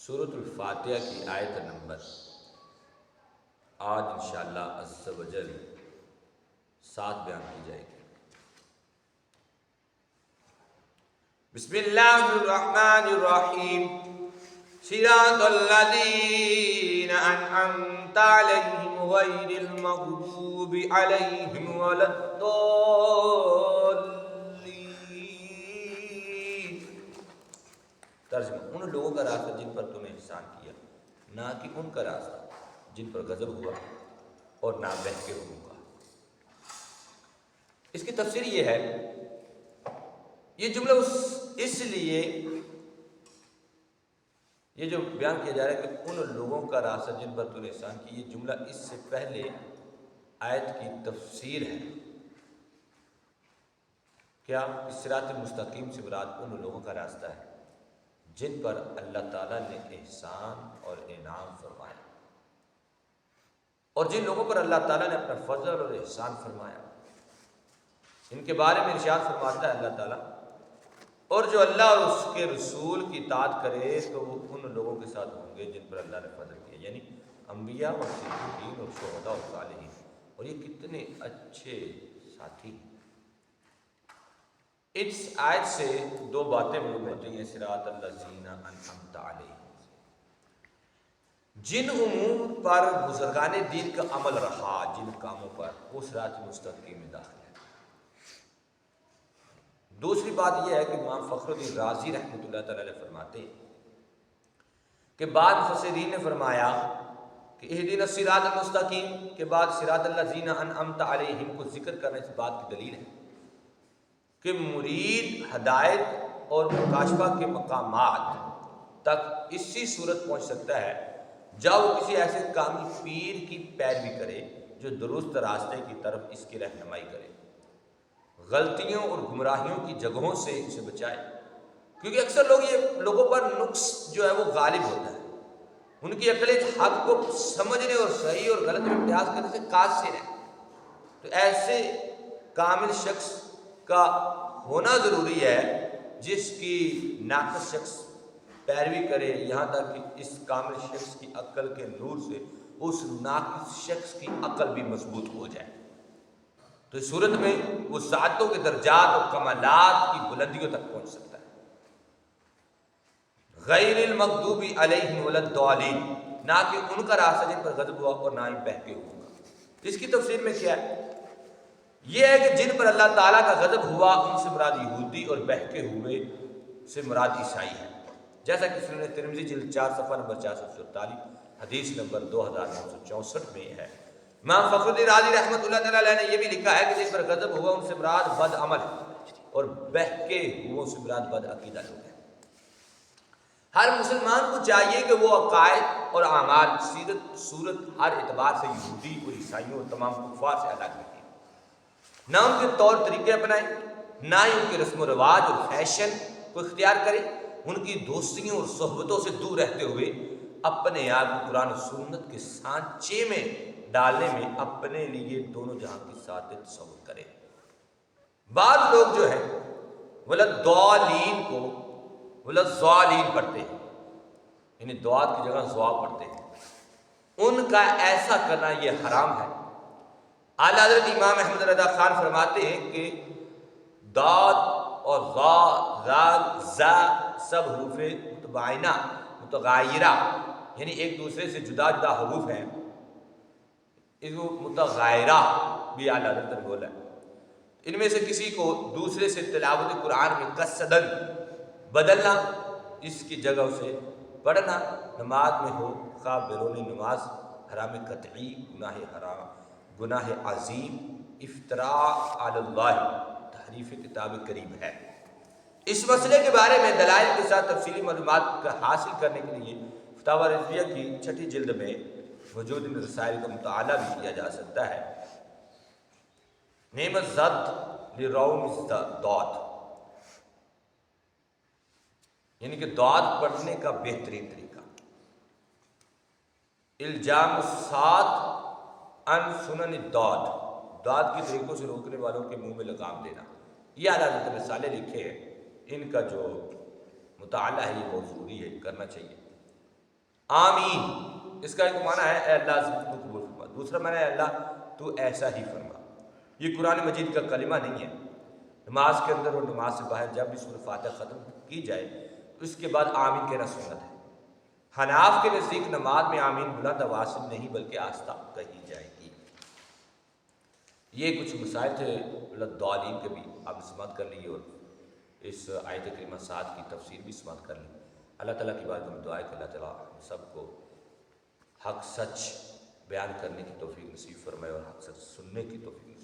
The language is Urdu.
سورۃ الفاتحہ کی آیت نمبر آج انشاءاللہ عز و جل 7 بیان کی جائے گی۔ بسم اللہ الرحمن الرحیم صراط الذین انعمت علیہم غیر المغضوب علیہم ولا الضالین۔ ترجمہ: ان لوگوں کا راستہ جن پر تم نے احسان کیا، نہ کہ ان کا راستہ جن پر غضب ہوا اور نہ بہکے ہووں کا۔ اس کی تفسیر یہ ہے، یہ جملہ اس لیے یہ جو بیان کیا جا رہا ہے کہ ان لوگوں کا راستہ جن پر تم نے احسان کی، یہ جملہ اس سے پہلے آیت کی تفسیر ہے۔ کیا؟ صراط مستقیم سے مراد ان لوگوں کا راستہ ہے جن پر اللہ تعالیٰ نے احسان اور انعام فرمایا، اور جن لوگوں پر اللہ تعالیٰ نے اپنا فضل اور احسان فرمایا، ان کے بارے میں ارشاد فرماتا ہے اللہ تعالیٰ، اور جو اللہ اور اس کے رسول کی اطاعت کرے تو وہ ان لوگوں کے ساتھ ہوں گے جن پر اللہ نے فضل کیا، یعنی انبیاء اور صدیقین اور شہداء اور صالحین۔ اور یہ کتنے اچھے ساتھی ہیں۔ اس آیت سے 2 باتیں معلوم ہوتی ہیں۔ صراط الذین انعمت علیہم، جن امور پر بزرگان دین کا عمل رہا، جن کاموں پر، وہ صراط مستقیم میں داخل ہے۔ دوسری بات یہ ہے کہ امام فخر الدین رازی رحمۃ اللہ تعالی علیہ فرماتے ہیں کہ بعض مفسرین نے فرمایا کہ اہدنا الصراط المستقیم کے بعد صراط الذین انعمت علیہم کو ذکر کرنا اس بات کی دلیل ہے کہ مرید ہدایت اور مکاشفہ کے مقامات تک اسی صورت پہنچ سکتا ہے جب وہ کسی ایسے کامل پیر کی پیروی کرے جو درست راستے کی طرف اس کی رہنمائی کرے، غلطیوں اور گمراہیوں کی جگہوں سے اسے بچائے، کیونکہ اکثر لوگوں پر نقص جو ہے وہ غالب ہوتا ہے، ان کی عقل حق کو سمجھنے اور صحیح اور غلط میں قیاس کرنے سے قاصر ہے۔ تو ایسے کامل شخص کا ہونا ضروری ہے جس کی ناقص شخص پیروی کرے، یہاں تک کہ اس کامل شخص کی عقل کے نور سے اس ناقص شخص کی عقل بھی مضبوط ہو جائے۔ تو اس صورت میں وہ سعادتوں کے درجات اور کمالات کی بلندیوں تک پہنچ سکتا ہے۔ غیر المغضوب علیہم ولا الضالین، نہ کہ ان کا راستہ جن پر غضب ہوا اور نہ ہی بہکے ہوگا۔ اس کی تفسیر میں کیا ہے؟ یہ ہے کہ جن پر اللہ تعالیٰ کا غضب ہوا ان سے مراد یہودی اور بہکے ہوئے سے مراد عیسائی ہے، جیسا کہ سنن ترمذی جلد 4 صفحہ نمبر 444 حدیث نمبر 2964 میں ہے۔ امام فخر الدین رازی رحمۃ اللہ تعالیٰ علیہ نے یہ بھی لکھا ہے کہ جن پر غضب ہوا ان سے مراد بد عمل اور بہکے ہوئوں سے مراد بد عقیدہ لوگ ہیں۔ ہر مسلمان کو چاہیے کہ وہ عقائد اور اعمال، سیرت، صورت ہر اعتبار سے یہودی اور عیسائیوں اور تمام کفار سے الگ رکھیں، نہ ان کے طور طریقے اپنائیں، نہ ہی ان کے رسم و رواج اور فیشن کو اختیار کریں، ان کی دوستیوں اور صحبتوں سے دور رہتے ہوئے اپنے آپ کو قرآن و سنت کے سانچے میں ڈالنے میں اپنے لیے دونوں جہاں کی سعادت تصور کریں۔ بعض لوگ جو ہیں ولدالین کو ولدالین پڑھتے ہیں، یعنی دعات کی جگہ زوا پڑھتے ہیں، ان کا ایسا کرنا یہ حرام ہے۔ اعلیٰ حضرت امام احمد رضا خان فرماتے ہیں کہ داد اور ضا، زال، زا سب حروف متباینہ متغایرہ، یعنی ایک دوسرے سے جدا جدا حروف ہیں، اس کو متغایرہ بھی اعلیٰ حضرت نے بولا ہے۔ ان میں سے کسی کو دوسرے سے تلاوت قرآن میں قصدن بدلنا، اس کی جگہ اسے پڑھنا، نماز میں ہو خواہ بیرون نماز، حرام قطعی، گناہ عظیم، افتراء علی اللہ، تحریف کتاب کریم ہے۔ اس مسئلے کے بارے میں دلائل کے ساتھ تفصیلی معلومات کا حاصل کرنے کے لیے فتاوی رضویہ کی 6 جلد میں موجود ان رسائل کا مطالعہ بھی کیا جا سکتا ہے۔ نعم الزد لروم الدعات، یعنی کہ دعات پڑھنے کا بہترین طریقہ، الجام السات ان سنن الدعات، دعات کے طریقوں سے روکنے والوں کے منہ میں لگام دینا۔ یہ اعلیٰ حضرت رسالے لکھے ہیں، ان کا جو مطالعہ ہے یہ بہت ضروری ہے، کرنا چاہیے۔ آمین اس کا ایک معنی ہے اے اللہ تو قبول فرما، دوسرا معنی ہے اے اللہ تو ایسا ہی فرما۔ یہ قرآن مجید کا کلمہ نہیں ہے۔ نماز کے اندر اور نماز سے باہر جب بھی سورۃ فاتحہ ختم کی جائے تو اس کے بعد آمین کہنا سنت ہے۔ حناف کے نزدیک نماز میں آمین بلند آواز سے نہیں بلکہ آہستہ کہی جائے گی۔ یہ کچھ مسائل تھے الضالین کے بھی آپ سماعت کر لیجیے اور اس آیت کریمہ 7 کی تفسیر بھی سماعت کر لیں۔ اللہ تعالیٰ کی بات میں دعا ہے کہ اللہ تعالیٰ ہم سب کو حق سچ بیان کرنے کی توفیق نصیب فرمائے اور حق سچ سننے کی توفیق